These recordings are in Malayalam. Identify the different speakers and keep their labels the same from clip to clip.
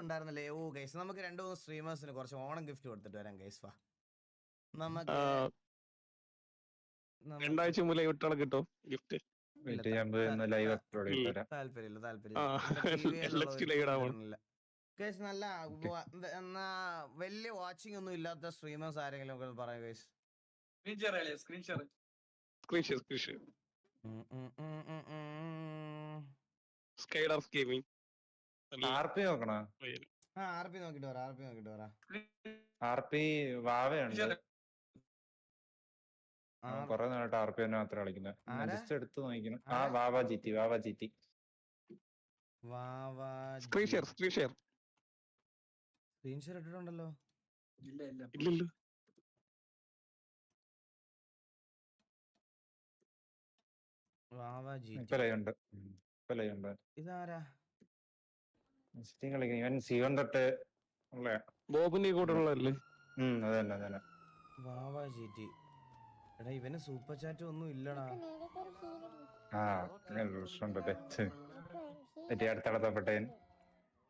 Speaker 1: ഉണ്ടായിരുന്നല്ലേ? ഓ ഗൈസ്, നമുക്ക് 2-3 സ്ട്രീമേഴ്സിന് കുറച്ച് ഓണം ഗിഫ്റ്റ് കൊടുത്തിട്ട് വരാം ഗൈസ്. വാ, നമുക്ക്
Speaker 2: 2 ആഴ്ച മുമ്പ് ലൈവ് ഇട്ടാൽ കിട്ടും ഗിഫ്റ്റ്.
Speaker 1: താല്പര്യമില്ല. ഗൈസ് നല്ല വലിയ വാച്ചിങ് ഒന്നും ഇല്ലാത്ത സ്ട്രീമേഴ്സ് ആരെങ്കിലും ഒക്കെ പറയാം ഗൈസ്.
Speaker 2: സ്കൈഡർസ് ഗെയിമിംഗ്
Speaker 3: ആർപി നോക്കണോ?
Speaker 1: ആർപി നോക്കിട്ട് പറ.
Speaker 3: ആർപി വാവയുണ്ട്. കൊറേ നേരമായിട്ട് ആർപി തന്നെ മാത്രം കളിക്കുന്നത്. ജസ്റ്റ് എടുത്ത് നോക്കണം. വാവ ജിറ്റി
Speaker 1: സ്ക്രീൻ ഷെയർ ഇട്ടിട്ടുണ്ടല്ലോ.
Speaker 2: ഇല്ലല്ലോ.
Speaker 1: ഇതാരാ?
Speaker 3: ഇവൻ സീവൻ തൊട്ട്
Speaker 2: ബോബിന്റെ കൂടെ ഉള്ളതല്ലേ?
Speaker 3: അതന്നെ.
Speaker 1: വാവാ ജിറ്റി. എടാ ഇവന് സൂപ്പർ ചാറ്റ് ഒന്നും ഇല്ലടാ.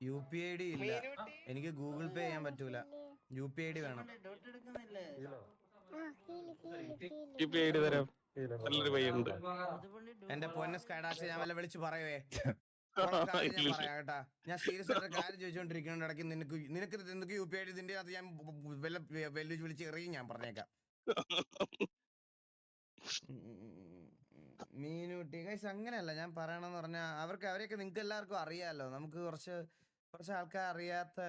Speaker 1: UPID ഇല്ല. എനിക്ക് ഗൂഗിൾ പേ ചെയ്യാൻ പറ്റൂല. UPID വേണം. എന്റെ പൊന്ന സ്കൈഡാഷ്, ഞാൻ വല്ല വിളിച്ചു പറയുവേ. ഞാൻ പറയാം കേട്ടാ. ഞാൻ സീരിയസ് ആയിട്ട് കാര്യം ചോദിച്ചോണ്ടിരിക്കുന്ന ഇടയ്ക്ക് നിനക്ക് UPID ഇതിന്റെ അത് ഞാൻ വിളിച്ച് എറിയും. ഞാൻ പറഞ്ഞേക്കാം. മീനൂട്ടി ഗൈസ്, അങ്ങനെയല്ല ഞാൻ പറയണെന്ന് പറഞ്ഞാൽ അവരെയൊക്കെ നിങ്ങൾക്ക് എല്ലാവർക്കും അറിയാലോ. നമുക്ക് കുറച്ച് ആൾക്കാർ അറിയാത്ത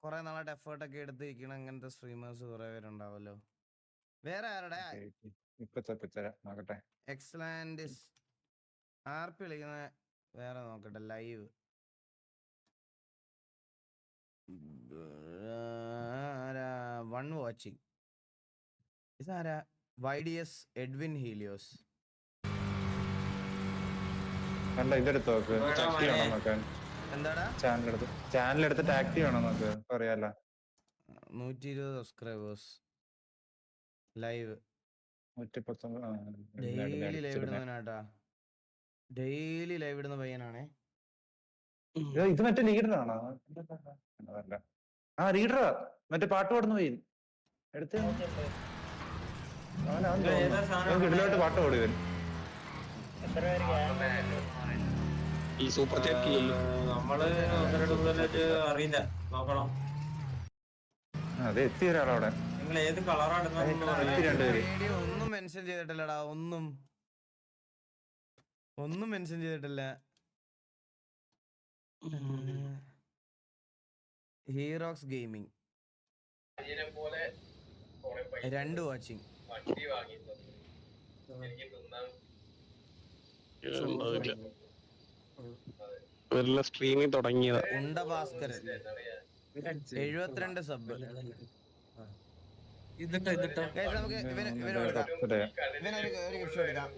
Speaker 1: കുറെ നാളായിട്ട് എഫേർട്ടൊക്കെ എടുത്തിരിക്കണം. അങ്ങനത്തെ സ്ട്രീമേഴ്സ് കുറെ പേരുണ്ടാവല്ലോ. വേറെ ആരുടെ എക്സലൻസ് ആർപി വിളിക്കുന്ന വേറെ നോക്കട്ടെ. ലൈവ് വൺ വാച്ചിങ് ഇതാരാ? YDS Edwin Helios. എന്താടാ
Speaker 3: ചാനലെടുത്തിട്ട് ആക്റ്റീവ് ആണോ നോക്ക്. അറിയാലോ.
Speaker 1: 120 സബ്സ്ക്രൈബേഴ്സ്. ലൈവ്
Speaker 3: 119.
Speaker 1: ഡെയിലി ലൈവ് ഇടുന്നവനാട്ടാ. ഡെയിലി ലൈവ് ഇടുന്ന പയ്യനാണേ.
Speaker 3: ഇത് മറ്റേ ലീഡറാണോ? ലീഡറാ. മറ്റേ പാട്ട് പാടുന്ന പോയി എടുത്ത് വീട്ടിലോട്ട് പാട്ട് പാടി വരും.
Speaker 2: ഈ സൂപ്പർ ചാറ്റ്
Speaker 4: നമ്മള് അറിയില്ല, നോക്കണം.
Speaker 3: അതെ, എത്തി ഒരാളവിടെ.
Speaker 4: നിങ്ങൾ ഏത് കളറാണ്?
Speaker 1: ഒന്നും മെൻഷൻ ചെയ്തിട്ടില്ലടാ. ഒന്നും മെൻഷൻ ചെയ്തിട്ടില്ല. ഹീറോക്സ് ഗെയിമിംഗ് 2 വാച്ചിങ്.
Speaker 2: സ്ട്രീമിംഗ് തുടങ്ങിയത്.
Speaker 1: ഉണ്ട ഭാസ്കരൻ 72 സബ്. നമുക്ക് ഇവനൊരു ഗിഫ്റ്റ് കൊടുക്കാം.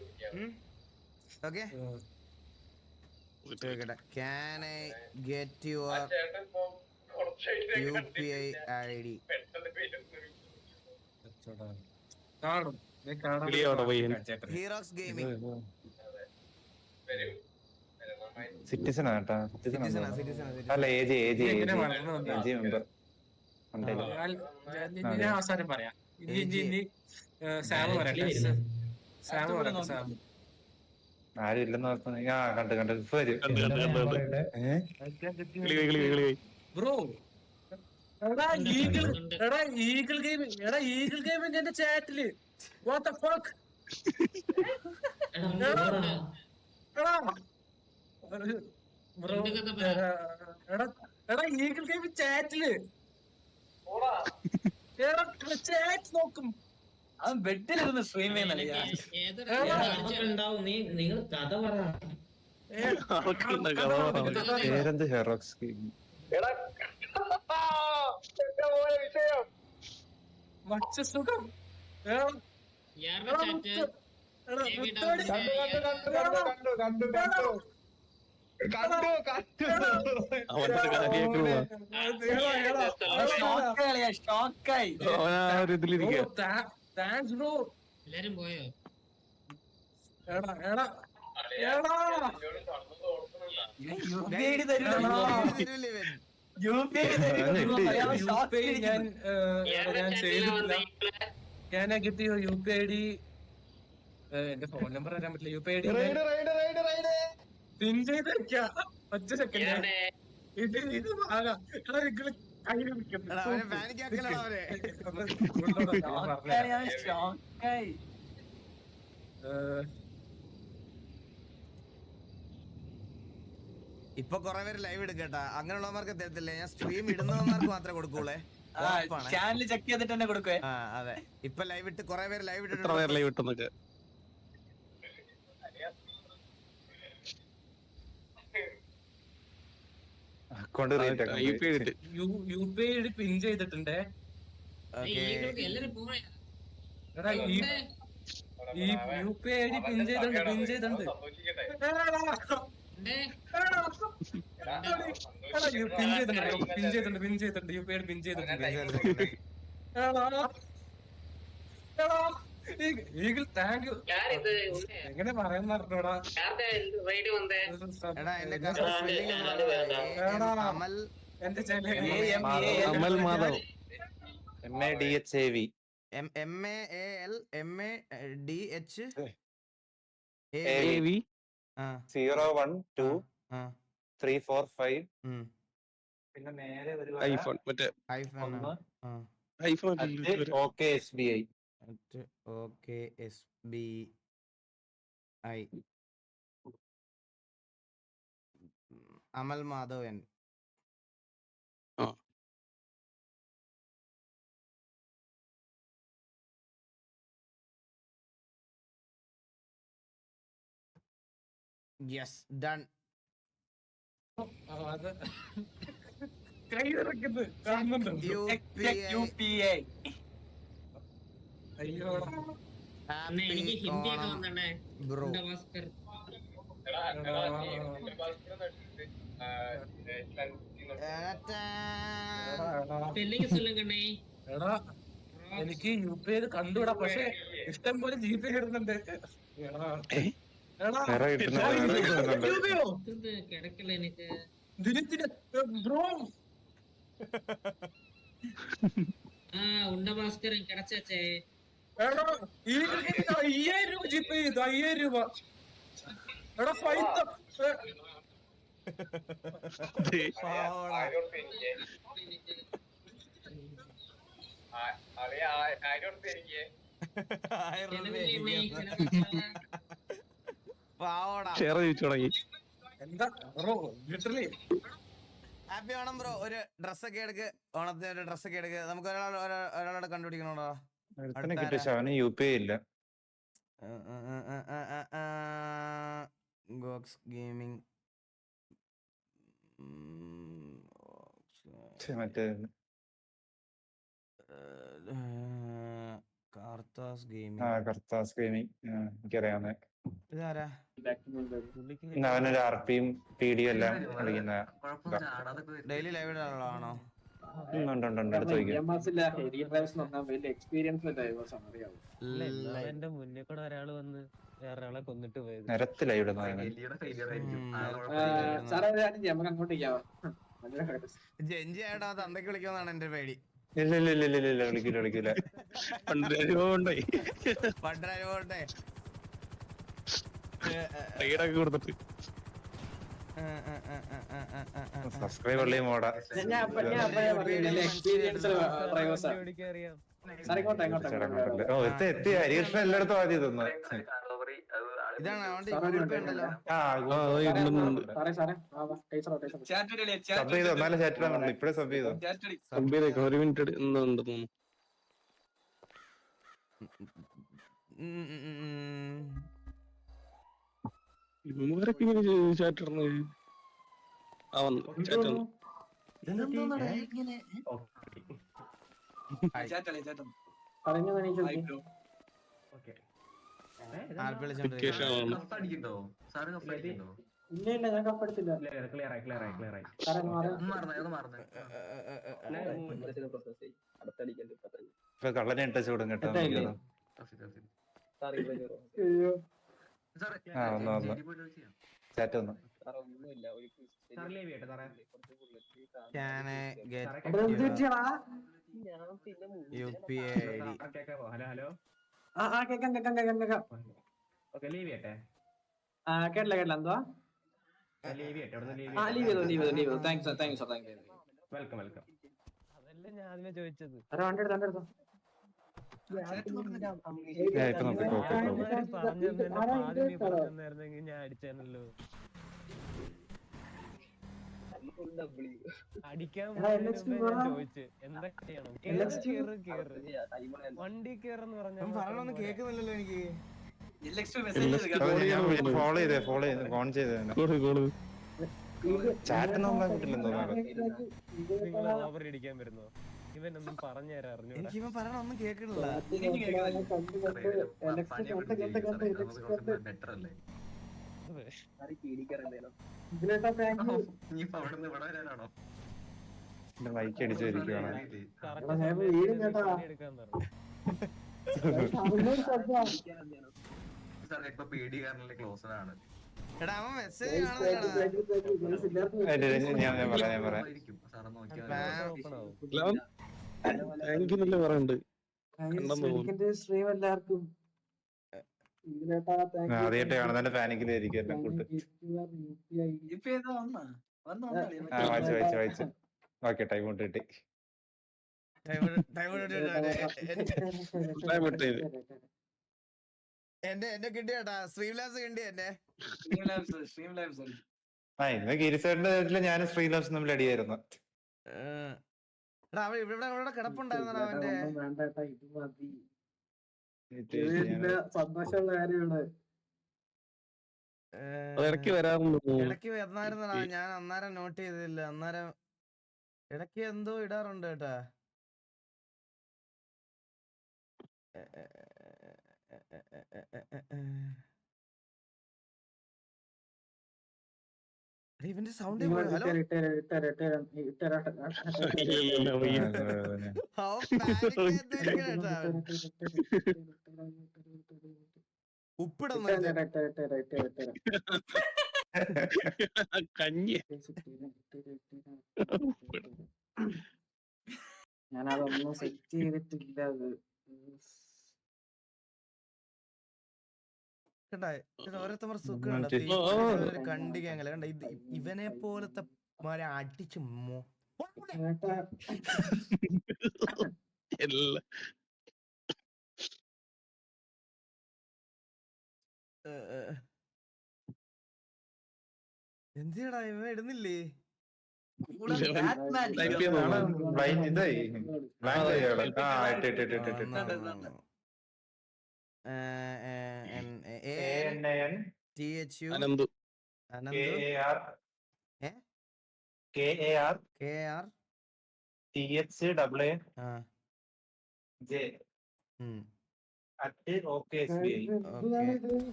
Speaker 1: Okay, can I get your UPI ID? Herox gaming
Speaker 3: citizen ആട്ടാ. അല്ല, ഏജ് മെമ്പർ.
Speaker 4: ഞാൻ അവസാനം പറയാം.
Speaker 3: ആരും ഇല്ലെന്ന് കണ്ട്
Speaker 4: ബ്രോ, ഈഗിൾ ഗെയിമിംഗ് എന്റെ ചാറ്റില് what the fuck? Eagle gaming ചാറ്റില് ചാറ്റ് നോക്കും. അത് ബെഡിലിരുന്ന് സ്ട്രീം ചെയ്യുന്നില്ല.
Speaker 3: പേരെന്ത്? Herox gaming.
Speaker 4: സുഖം.
Speaker 5: എല്ലാരും പോയോ?
Speaker 4: UPI ഞാൻ ചെയ്തിട്ടില്ല. ഞാൻ കിട്ടിയ UPI എന്റെ ഫോൺ നമ്പർ തരാൻ പറ്റില്ല. UPI പിൻ ചെയ്ത് വെക്കാം. ഒറ്റ സെക്കൻഡ് ഇത് ആകാം. കയ്യിൽ
Speaker 1: ഇപ്പൊ കൊറേ പേര് ലൈവ് എടുക്കട്ടാ, അങ്ങനെയുള്ളവർക്ക് തരത്തില്ലേ, ഞാൻ സ്ട്രീം ഇടുന്നവന്മാർക്ക് മാത്രമേ കൊടുക്കൂളേ.
Speaker 5: ചാനൽ ചെക്ക് ചെയ്തിട്ട് തന്നെ കൊടുക്കുവേ.
Speaker 1: അതെ, ഇപ്പൊ ലൈവ് ഇട്ട് കൊറേ പേര് ലൈവ്
Speaker 2: ലൈവ് ഇട്ടെന്നൊക്കെ
Speaker 4: UPI പിൻ ചെയ്തിട്ടുണ്ടേ. UPI പിൻ ചെയ്തിട്ടുണ്ട്. എങ്ങനെ പറയുന്നോടാ. എന്റെ
Speaker 2: അമൽ മാധവ്
Speaker 3: MADHAV
Speaker 2: AV
Speaker 3: 01234 പിന്നെ നേരെ
Speaker 2: ഐഫോൺ മറ്റേ
Speaker 1: iPhone
Speaker 2: iPhone
Speaker 3: OKSBI
Speaker 1: Amal Madhavan. Yes, done.
Speaker 4: കൈ ഇറക്കുന്നത് കാണുന്നുണ്ടോ?
Speaker 5: UPI.
Speaker 4: അയ്യോ
Speaker 6: എനിക്ക് ഹിന്ദിയൊക്കെ വന്നേ
Speaker 1: ബ്രോ.
Speaker 6: സ്പെല്ലിംഗ് சொல்லுங்கண்ணே.
Speaker 4: എടാ എനിക്ക് UPI കണ്ടുവിടാ, പക്ഷെ ഇഷ്ടം പോലെ GP ഇടുന്നുണ്ട്.
Speaker 6: കിടക്കില്ല എനിക്ക്
Speaker 4: ബ്രോ.
Speaker 6: ഉണ്ട ഭാസ്കരൻ കിടച്ചേ.
Speaker 4: 5000 രൂപ GP ചെയ്തു. 5000 രൂപ. എടാ പൈസ
Speaker 2: ഷെയർ ചെയ്തു തുടങ്ങി.
Speaker 4: എന്താ bro literally
Speaker 1: happy Onam bro. ഒരു ഡ്രസ്സൊക്കെ എടുക്ക്, ഓണത്തിന് ഒരു ഡ്രസ്സൊക്കെ എടുക്ക്. നമുക്ക് ഒരാളോടെ കണ്ടുപിടിക്കണോടാ.
Speaker 3: അവന് UPI ഇല്ല.
Speaker 1: ഗോക്സ് ഗെയിമിംഗ്
Speaker 3: മറ്റേ
Speaker 1: കാർത്താസ്
Speaker 3: കർത്താസ് ഗെയിമിംഗ് എനിക്കറിയാവുന്ന.
Speaker 1: ഇതാരാ?
Speaker 3: അവനൊരു RPയും PD എല്ലാം കളിക്കുന്ന.
Speaker 1: ഡെയിലി ലൈവ് ഇടാനുള്ളതാണോ?
Speaker 7: എന്റെ മുന്നേ കൂടെ ഒരാള് വന്ന് വേറൊരാളെ കൊന്നിട്ട് പോയത്.
Speaker 3: നിരത്തിലായി
Speaker 1: ജെഞ്ചി ആയിട്ടാ തന്തയ്ക്ക് വിളിക്കുമെന്നാണ് എന്റെ പേടി.
Speaker 3: ഇല്ല വിളിക്കൂല.
Speaker 1: പണ്ടേ
Speaker 2: കൊടുത്തിട്ട്
Speaker 3: സബ്സ്ക്രൈബ് ഉള്ള മോഡ. എത്തി ഹരീഷ്ണ എല്ലായിടത്തും ആദ്യം തന്നു.
Speaker 1: ഇതാണ്
Speaker 3: സബ് ചെയ്തോ, എന്നാലും ചാറ്റ് ഇടാൻ പറഞ്ഞു. ഇപ്പഴേ സബ് ചെയ്തോ.
Speaker 2: ഒരു മിനിറ്റ് തോന്നുന്നു. ഇവരൊക്കെ ഇങ്ങനെ ചാറ്റ് ഇടുന്നത്.
Speaker 3: കള്ളനെ ടച്ച് കൊടുക്കും കേട്ടോ. ചാറ്റ് വന്നു.
Speaker 7: ഒന്നുമില്ല ഒരു
Speaker 1: Can I get
Speaker 8: എടാ, എന്ത്
Speaker 1: your
Speaker 8: പറ്റിയെടാ?
Speaker 7: ഞാൻ പിന്നെ
Speaker 1: UPI ID?
Speaker 4: ഹലോ
Speaker 8: കേക്കാം.
Speaker 4: ഓക്കെ ലീവ് ചെയ്യട്ടെ
Speaker 8: കേട്ടില്ല എന്തുവാ?
Speaker 4: ലീവ് ചെയ്യട്ടെ
Speaker 8: ലീവ് ചെയ്തോ. താങ്ക്സ്.
Speaker 4: വെൽക്കം വെൽക്കം
Speaker 7: അതല്ല ഞാൻ ആദ്യമേ ചോദിച്ചത്.
Speaker 8: വണ്ടി എടുത്തോ.
Speaker 7: ആൾക്കാര് പറഞ്ഞു തന്നെ പാതി നീ പറഞ്ഞു തന്നായിരുന്നെങ്കിൽ ഞാൻ അടിച്ചാണല്ലോ. അടിക്കാൻ മുമ്പേ ഞാൻ ചോദിച്ചു എന്താ ചെയ്യണം. കേറ് വണ്ടി കേറെന്ന്
Speaker 1: അവൻ പറയണൊന്നും കേക്കുന്നില്ലല്ലോ എനിക്ക്.
Speaker 3: ഫോളോ ചെയ്തേ ഫോൺ ചെയ്തേ ചാറ്റ് നോക്കാൻ കിട്ടില്ലെന്ന് തോന്നുന്നു.
Speaker 7: നിങ്ങൾ ഓവർ അടിക്കാൻ വരുന്നോ? ഇവനൊന്നും പറഞ്ഞു തരാൻ അറിഞ്ഞു.
Speaker 1: എനിക്ക് ഇവൻ പറയണൊന്നും കേൾക്കണില്ല.
Speaker 3: ബൈക്ക് അടിച്ചു വരിക്കുവാണ്.
Speaker 7: എടുക്കാൻ പറഞ്ഞു.
Speaker 1: എടാ അവൻ മെസ്സേജ് കാണുന്നില്ലടാ.
Speaker 3: ഞാൻ പറയാം
Speaker 7: ഓപ്പൺ ആവും.
Speaker 2: താങ്കിനല്ലേ പറയണ്ട്.
Speaker 8: സ്ട്രീം എല്ലാവർക്കും
Speaker 3: ആദ്യമായിട്ട് കാണുന്നതിന്റെ പാനിക്കിലായിരിക്കും എല്ലാം കൂട്ട്. വായിച്ചു ഓക്കെ ടൈം കൊണ്ട് കിട്ടി.
Speaker 1: എന്റെ കിട്ടിയാട്ടാ സ്ട്രീംലാബ്സ് കിട്ടി എന്റെ.
Speaker 3: ഇന്ന് ഗിരിസേട്ടന്റെ വീട്ടില് ഞാനും ശ്രീലാബ്സ് തമ്മിൽ അടിയായിരുന്നു.
Speaker 1: എടാ അവൻ ഇവിടെ കിടപ്പുണ്ടായിരുന്നടാ അവന്റെ.
Speaker 8: വേണ്ടേട്ടാ ഇത് മതി. സന്തോഷമുള്ള കാര്യമാണ്.
Speaker 2: ഇടയ്ക്ക് വരാറുണ്ട്.
Speaker 1: ഇടയ്ക്ക് വന്നായിരുന്നടാ, ഞാൻ അന്നേരം നോട്ട് ചെയ്തില്ല. അന്നേരം ഇടയ്ക്ക് എന്തോ ഇടാറുണ്ട് കേട്ടാ. ഇവന്റെ സൗണ്ട് ഹലോ ഉപ്പിടുന്ന
Speaker 2: കഞ്ഞി
Speaker 8: ഞാനതൊന്നും സെറ്റ് ചെയ്തിട്ടില്ല.
Speaker 1: ഓരോരുത്തർ സുഖം കണ്ടിക്കല കണ്ട. ഇവനെ പോലത്തെ അടിച്ചു എന്തിനാടാ ഇവ ഇടുന്നില്ലേ?
Speaker 2: Ananthu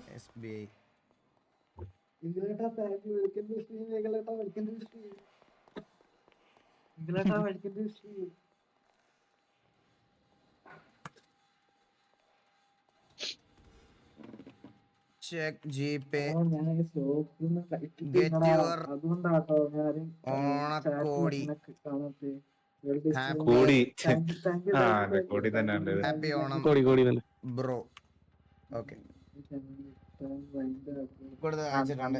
Speaker 1: SBI. Check GPay. Get your ഓണക്കോടി.
Speaker 3: കോടി തന്നെ
Speaker 1: ഹാപ്പി ഓണം
Speaker 2: കോടി തന്നെ
Speaker 1: ബ്രോ. ഓക്കെ കൊടുത്ത് കാണിച്ചിട്ടുണ്ട്.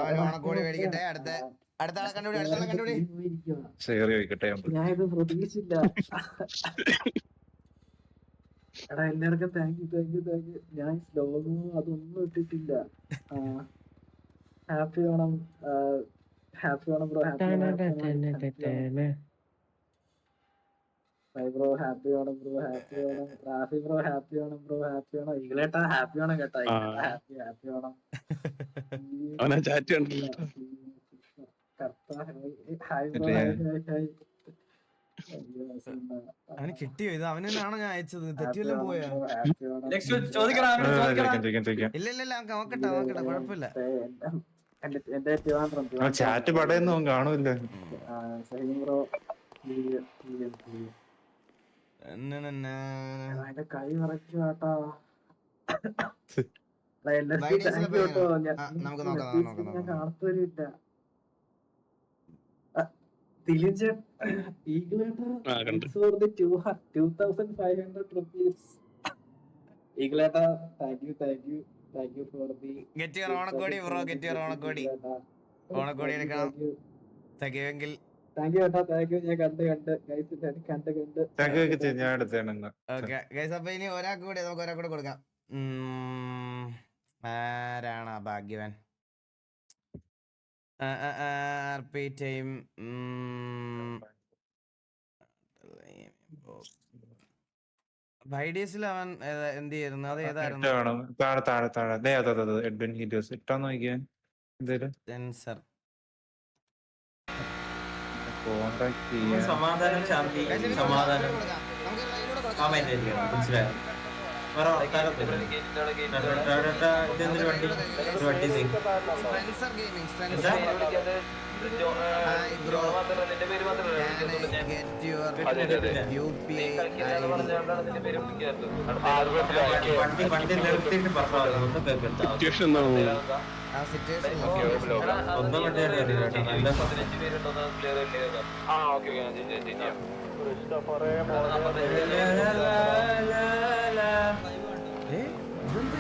Speaker 1: അവൻ ഓണക്കോടി മേടിക്കട്ടെ. അടുത്ത ആളെ കണ്ടുപിടി.
Speaker 8: ഞാനിത് പ്രതീക്ഷിച്ചില്ല. എടാ എല്ലാവർക്കും താങ്ക് യു. ഞാൻ സ്ലോഗോ അതൊന്നും ഇട്ടിട്ടില്ല. Happy Onam bro. Happy Onam bro. Happy Onam bro. Rafi bro happy Onam bro. Happy Onam ഇങ്ങളേട്ടാ. ഹാപ്പി ഓണം കേട്ടാ. ഹാപ്പി ഓണം.
Speaker 2: അവനാ ചാറ്റ് കണ്ടില്ല.
Speaker 8: Hi bro. ഹായ്.
Speaker 1: അവന് കിട്ടിയോ ഇത്? അവന് തന്നെയാണോ ഞാൻ അയച്ചത്? തെറ്റിയെല്ലാം പോയാ? ഇല്ല നോക്കട്ടെ കുഴപ്പമില്ല.
Speaker 3: ചാറ്റ് പടയൊന്നും കാണൂല്ല.
Speaker 8: കൈ മറച്ചു കേട്ടാ.
Speaker 1: Ladies ലെ
Speaker 8: താങ്ക് യു കേട്ടോ.
Speaker 1: ആ, നമുക്ക് നോക്കാം, നോക്കാം,
Speaker 8: ഞാൻ
Speaker 1: നോക്കാം.
Speaker 8: കാണാത്തവരില്ല. ദിലിജൻ ഈഗിളേട്ടാ
Speaker 2: ആ, കണ്ട്.
Speaker 8: for the 2,500 rupees. ഈഗിളേട്ടാ thank you for the
Speaker 1: Get your Onakkodi bro, get your Onakkodi. ഓണക്കോടി എടുക്കണം. തികയെങ്കിൽ
Speaker 8: താങ്ക് യു ഏട്ടാ, താങ്ക് യു. ഞാൻ കണ്ട് ഗൈസ്, കണ്ട്
Speaker 3: ചക്കൊക്കെ ചെയ്ത് ഞാൻ എടുത്തേണെന്ന്.
Speaker 1: Okay guys. അപ്പൊ ഇനി ഒരാൾക്ക് കൂടി നമുക്ക് ഒരാൾ കൂടെ കൊടുക്കാം. ആരാണ് ആ ഭാഗ്യവാൻ? RP time. ബൈഡീസിൽ അവൻ എന്ത് ചെയ്യുന്നു? അത് ഏതായിരുന്നു?
Speaker 3: വേണം താഴെ താഴെ താഴെ ദേ അതെ എഡ്വിൻ ഹീറ്റേഴ്സ് ഇട്ടാന്ന് നോക്കിയാൻ എന്തേലും
Speaker 1: സെൻസർ.
Speaker 3: കോൺടാക്ട് ചെയ്യാൻ
Speaker 5: സമാധാനം ശാന്തി സമാധാനം മനസ്സിലായോ? വേറെ ആൾക്കാരൊന്നുമില്ല. ഇതെന്തൊരു വണ്ടി? ഒരു വണ്ടി ഇത്.
Speaker 1: Sensor gaming.
Speaker 5: എന്താ?
Speaker 1: Hi bro, can I get your UPI ID?
Speaker 5: വണ്ടി നിർത്തിയിട്ട് പറഞ്ഞോ, ഒന്നും കേൾക്കണ്ട.
Speaker 2: സിറ്റുവേഷൻ എന്താണെന്ന്
Speaker 1: ആ സിറ്റുവേഷൻ
Speaker 5: ഒന്നും വണ്ടി അറിയില്ല കേട്ടോ.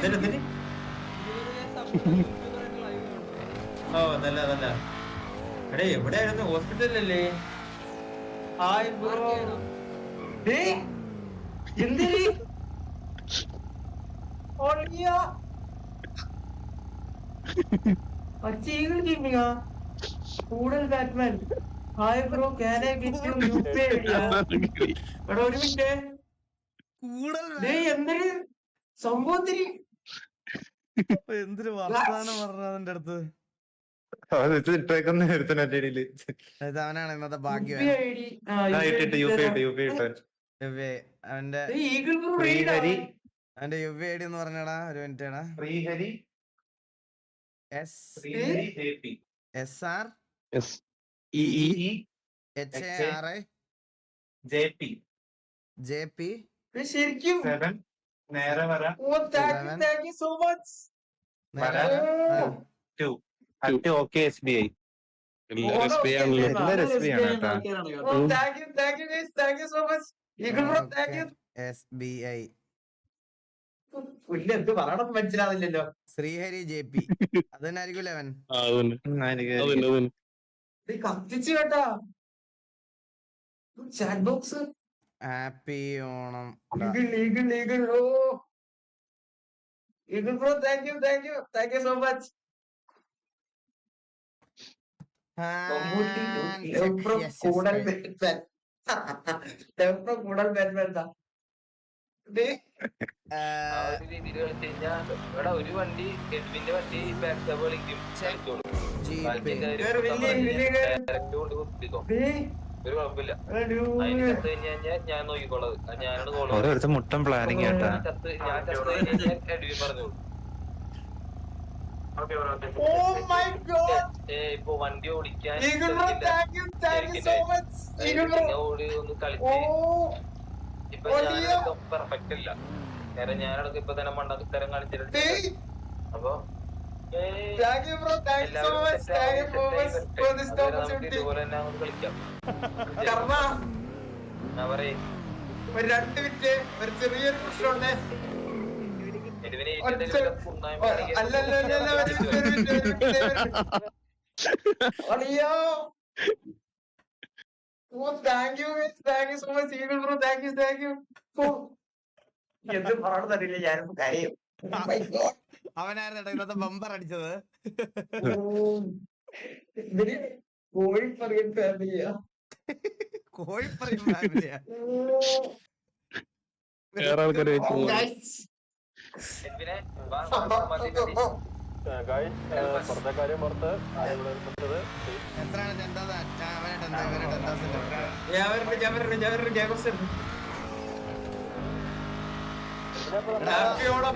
Speaker 5: നല്ല ഇതിന് ഓ നല്ല എടേ എവിടെയായിരുന്നു? ഹോസ്പിറ്റലല്ലേ? Hi bro. എന്തിന് ഗെയിമിങ്ങാ കൂടുതൽ Batman. Hi bro, can I get you UPI idea? എടാ ഒരു മിനിറ്റ്. എന്തൊരു സംഭവത്തിന്
Speaker 1: എന്തൊരു വർത്താനം പറഞ്ഞ അതിന്റെ അടുത്ത്.
Speaker 3: ഇട്ടേക്കുന്ന ഒരുത്തനല്ലേടിയില്
Speaker 1: ഇത് അവനാണ് ഇന്നത്തെ ഭാഗ്യവാൻ.
Speaker 5: UP ID.
Speaker 3: ഇട്ടിട്ട് യു പി ഇട്ട്
Speaker 1: അവന്റെ
Speaker 5: ഈഗിൾ ബ്രോ
Speaker 3: ശ്രീഹരി
Speaker 1: അവന്റെ യുവി ഐഡി എന്ന് പറഞ്ഞടാ. ഒരു മിനിറ്റ് ആണ്.
Speaker 3: ശ്രീഹരി
Speaker 1: SSR HARI JP
Speaker 5: ശരിക്കും.
Speaker 3: നേരെ വര
Speaker 5: ഓ thank you so much.
Speaker 3: Okay SBI
Speaker 2: എല്ലാരും SBI ആണല്ലോ.
Speaker 3: എല്ലാരും SBI ആണ് കേട്ടോ.
Speaker 5: ഓ thank you guys, thank you so much. Eagle bro thank you.
Speaker 1: SBI
Speaker 5: പുല്ല് എന്ത് പറയണം മനസ്സിലാവില്ലല്ലോ.
Speaker 1: ശ്രീഹരി JP അത് തന്നെ ആയിരിക്കും അവൻ.
Speaker 2: ആ, അതന്നെ.
Speaker 5: കത്തിച്ചു കേട്ടാ chat box.
Speaker 1: Happy Onam.
Speaker 5: Eagle oh eagle bro thank you so much. കൂടൽ ബാറ്റ്മാൻ
Speaker 9: ഒരു വണ്ടി എഡ്വിന്റെ വണ്ടി ബാക്ക് കളിക്കും ഒരു കുഴപ്പമില്ല. അതിന് ചത്ത് കഴിഞ്ഞാൽ ഞാൻ നോക്കിക്കോളത്. ഞാനാണ് കോള്
Speaker 3: മുട്ടം പ്ലാനിങ് കേട്ടാ.
Speaker 9: ഞാൻ ചത്ത് കഴിഞ്ഞാൽ എഡ്വിൻ പറഞ്ഞോളൂ. ഇപ്പൊ വണ്ടി ഓടിക്കാൻ ഓടി ഒന്ന് കളിച്ച് ഇപ്പൊ ഞാനൊക്കെ പെർഫെക്റ്റ് ഇല്ല. കാരണം ഞാനടക്കം ഇപ്പൊ തന്നെ മണ്ടത്തരം കളിച്ചിട്ടുണ്ട്. അപ്പൊ ഇതുപോലെ തന്നെ അങ്ങോട്ട് കളിക്കാം. ഞാൻ പറയും
Speaker 5: ഒരു 2 മിനിറ്റ് ഒരു ചെറിയൊരു പ്രശ്നമുണ്ട്. അയ്യോ thank you so much eagle bro, thank U. എന്ത് പറയണമെന്ന് അറിയില്ല, ഞാനിപ്പോ കരയും.
Speaker 1: അവനായിരുന്നു ഇന്നത്തെ ബമ്പർ അടിച്ചത്.
Speaker 5: ഇതിന് കോഴിപ്പറിയൻ ഫാമിലിയാ.
Speaker 1: കോഴിപ്പറയും ഫാമിലിയാ.
Speaker 2: വേറെ ആൾക്കാരെ വെച്ച്
Speaker 9: എഡ്വിനെ
Speaker 1: എത്രയാണ് 10,000? അവനായിട്ട് എന്താ ഇവനായിട്ട് 10,000?
Speaker 5: ഞാൻ happy Onam.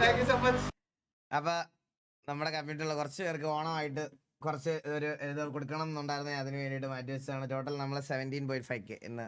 Speaker 5: Thank you so much.
Speaker 1: അപ്പൊ നമ്മുടെ കമ്മ്യൂണിറ്റിയുള്ള കുറച്ച് പേർക്ക് ഓണമായിട്ട് കുറച്ച് ഒരു ഇത് കൊടുക്കണം എന്നുണ്ടായിരുന്നു. അതിന് വേണ്ടിയിട്ട് മാറ്റി വെച്ചതാണ്. ടോട്ടൽ നമ്മൾ 17.5K ഇന്ന്